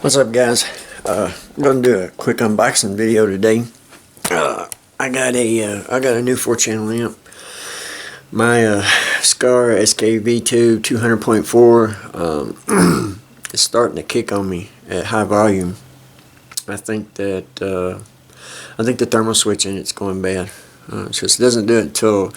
What's up, guys? I'm gonna do a quick unboxing video today. I got a new 4-channel amp. My Scar XTR2500.4 is starting to kick on me at high volume. I think the thermal switch in it's going bad. It just doesn't do it until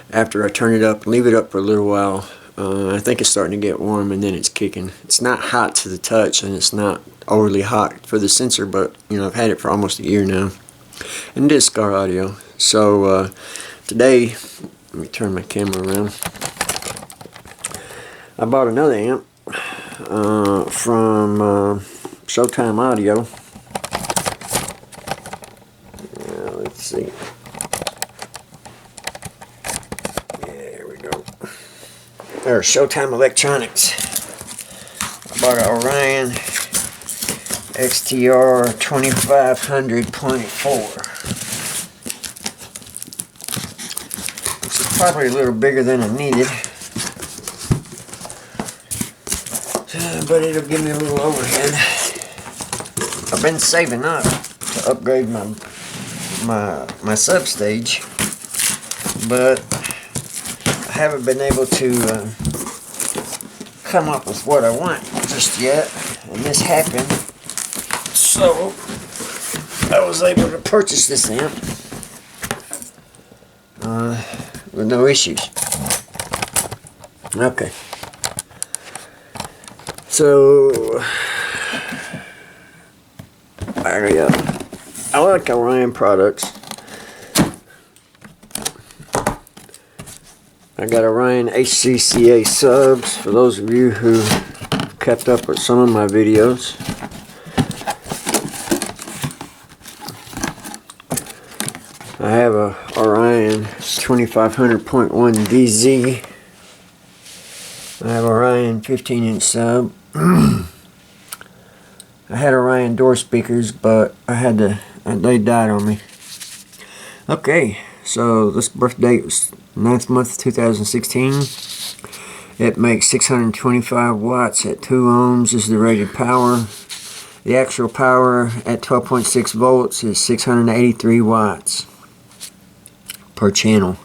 after I turn it up, leave it up for a little while. I think it's starting to get warm and then it's kicking. It's not hot to the touch and it's not overly hot for the sensor, but you know, I've had it for almost a year now. And it is Scar Audio. So today, let me turn my camera around. I bought another amp from Showtime Audio. Let's see. There we go. There's Showtime Electronics. I bought an Orion XTR2500.4, which is probably a little bigger than I needed, but it'll give me a little overhead. I've been saving up to upgrade my substage, but I haven't been able to come up with what I want just yet, and this happened. So I was able to purchase this amp with no issues. Okay. So I like Orion products. I got Orion HCCA subs for those of you who kept up with some of my videos. I have a Orion 2500.1 DZ. I have Orion 15-inch sub. I had Orion door speakers, but they died on me. Okay, so this birth date was 9th month 2016. It makes 625 watts at 2 ohms is the rated power. The actual power at 12.6 volts is 683 watts per channel,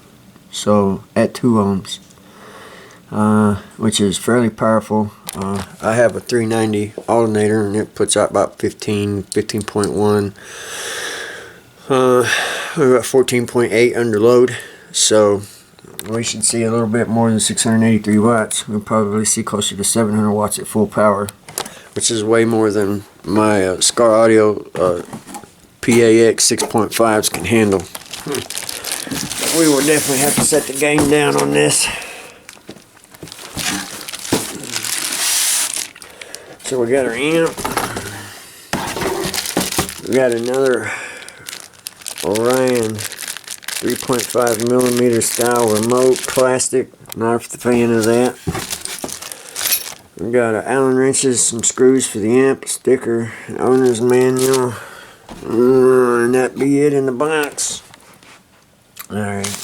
so at 2 ohms, which is fairly powerful. I have a 390 alternator and it puts out about 15.1. We got 14.8 under load, so we should see a little bit more than 683 watts. We'll probably see closer to 700 watts at full power, which is way more than my Scar Audio PAX 6.5s can handle. We will definitely have to set the game down on this. So we got our amp. We got another Orion 3.5mm style remote plastic. Not a fan of that. We got Allen wrenches, some screws for the amp, sticker, owner's manual, and that be it in the box. Alright,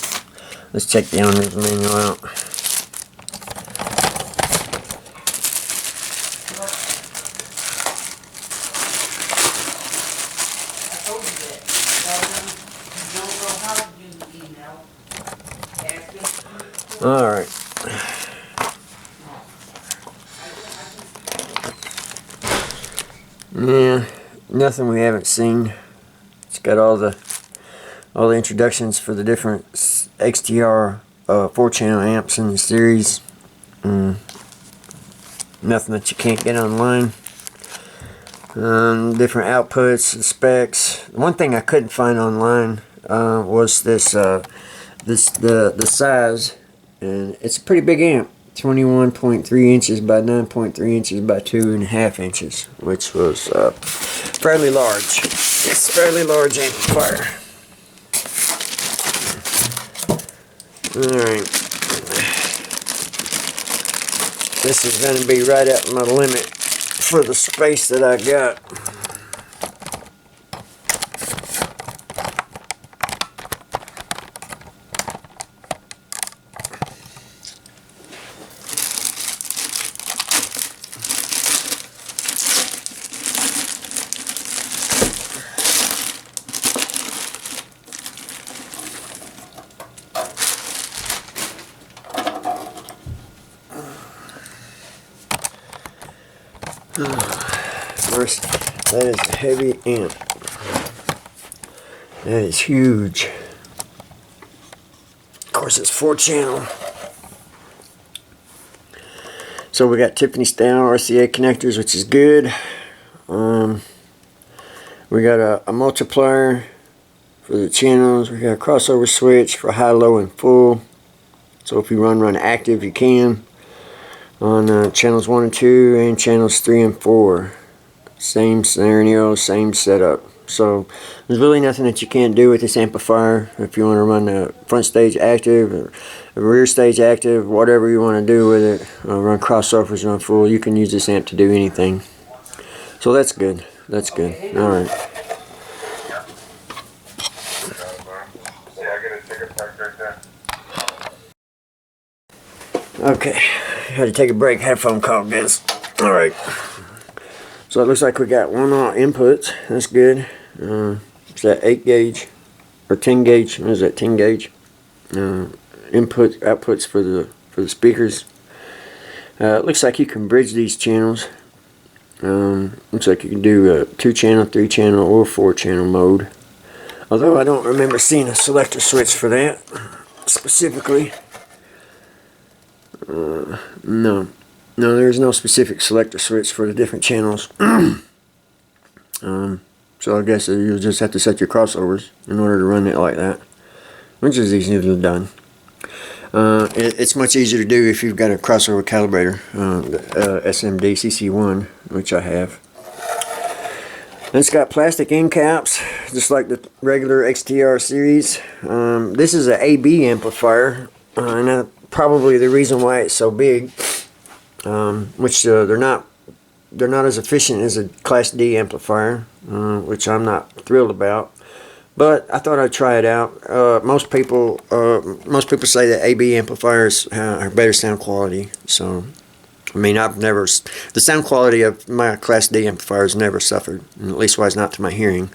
let's check the owner's manual out. Alright. Yeah, nothing we haven't seen. It's got all the introductions for the different XTR 4-channel amps in the series. Nothing that you can't get online. Different outputs and specs. One thing I couldn't find online was the size, and it's a pretty big amp. 21.3 inches by 9.3 inches by 2.5 inches, which was fairly large. It's a fairly large amplifier. Alright. This is going to be right at my limit for the space that I got. First, that is a heavy amp. That is huge. Of course, it's 4-channel. So we got Tiffany style RCA connectors, which is good. We got a multiplier for the channels. We got a crossover switch for high, low, and full. So if you run active, you can on channels 1 and 2 and channels 3 and 4. Same scenario, same setup. So there's really nothing that you can't do with this amplifier. If you want to run the front stage active or the rear stage active, whatever you want to do with it, run crossovers, run full, you can use this amp to do anything. So that's good. That's good. All right. Okay, had to take a break. Had a phone call, guys. All right. So it looks like we got one inputs. That's good. It's that 8 gauge or 10 gauge. What is that? 10 gauge. Outputs for the speakers. It looks like you can bridge these channels. Looks like you can do a 2-channel, 3-channel, or 4-channel mode. Although I don't remember seeing a selector switch for that specifically. No, there's no specific selector switch for the different channels. So I guess you'll just have to set your crossovers in order to run it like that, which is easily done. It's much easier to do if you've got a crossover calibrator, SMD CC1, which I have. And it's got plastic end caps, just like the regular XTR series. This is an AB amplifier, and probably the reason why it's so big, which they're not as efficient as a Class D amplifier, which I'm not thrilled about. But I thought I'd try it out. Most people say that AB amplifiers are better sound quality. So, I mean, the sound quality of my Class D amplifiers never suffered, at least wise not to my hearing.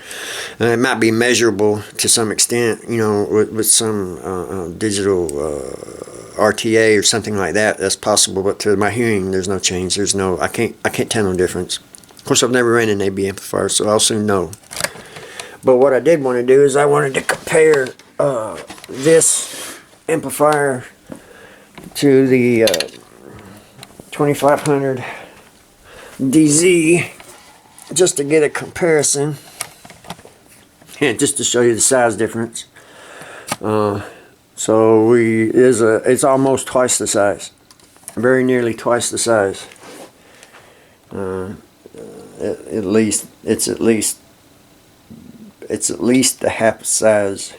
It might be measurable to some extent, you know, with some digital RTA or something like that. That's possible, but to my hearing, there's no change. I can't tell no difference. Of course, I've never ran an AB amplifier, so I'll soon know. But what I did want to do is I wanted to compare this amplifier to the 2500 DZ, just to get a comparison, and just to show you the size difference. So it's almost twice the size, very nearly twice the size. It's at least a half a size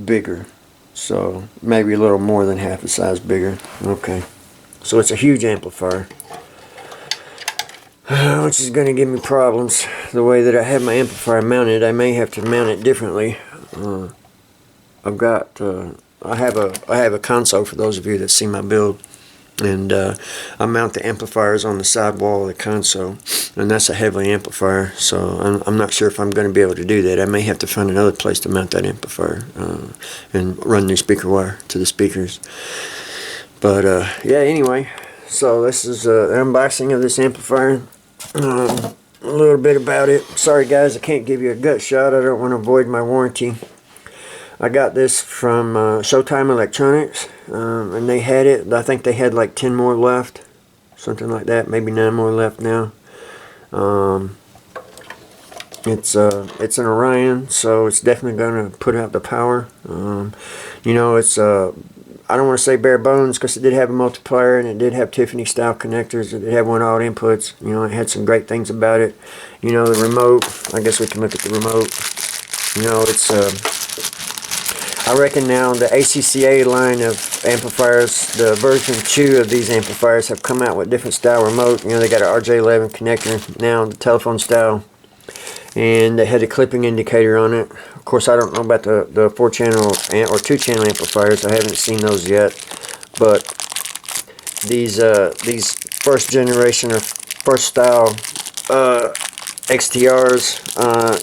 bigger, so maybe a little more than half a size bigger. Okay, so it's a huge amplifier, which is going to give me problems. The way that I have my amplifier mounted, I may have to mount it differently. I have a console, for those of you that see my build, and I mount the amplifiers on the side wall of the console, and that's a heavily amplifier, so I'm not sure if I'm going to be able to do that. I may have to find another place to mount that amplifier and run new speaker wire to the speakers. But yeah, anyway, so this is an unboxing of this amplifier. A little bit about it. Sorry guys, I can't give you a gut shot. I don't want to void my warranty. I got this from Showtime Electronics, and they had it. I think they had like 10 more left, something like that, maybe 9 more left now. It's an Orion, so it's definitely going to put out the power. You know, it's I don't want to say bare bones, because it did have a multiplier and it did have Tiffany style connectors. It did have one out inputs. You know, it had some great things about it. You know, the remote. I guess we can look at the remote. You know, it's I reckon now the ACCA line of amplifiers, the version 2 of these amplifiers, have come out with different style remote. You know, they got an RJ11 connector now, the telephone style, and they had a clipping indicator on it. Of course, I don't know about the 4-channel or 2-channel amplifiers. I haven't seen those yet, but these first generation or first style XTRs,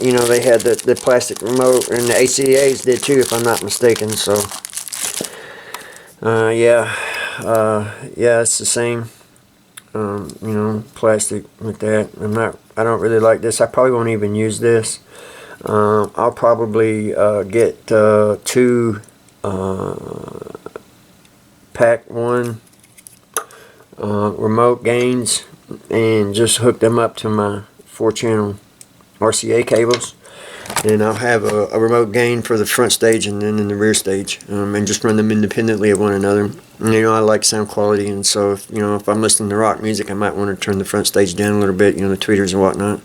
you know, they had the plastic remote, and the ACAs did too, if I'm not mistaken. So yeah, it's the same. you know, plastic with that. I don't really like this. I probably won't even use this. I'll probably get 2 pack 1 remote gains and just hook them up to my 4-channel RCA cables, and I'll have a remote gain for the front stage and then in the rear stage, and just run them independently of one another. And, you know, I like sound quality, and so if, you know, if I'm listening to rock music, I might want to turn the front stage down a little bit, you know, the tweeters and whatnot,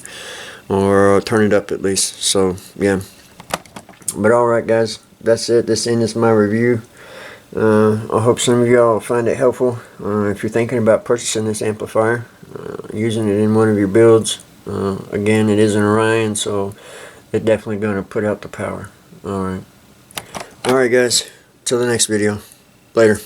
or turn it up at least. So yeah, but alright guys, that's it. This ends my review. I hope some of y'all find it helpful. If you're thinking about purchasing this amplifier, using it in one of your builds, again, it is an Orion, so it's definitely going to put out the power. Alright guys, till the next video. Later.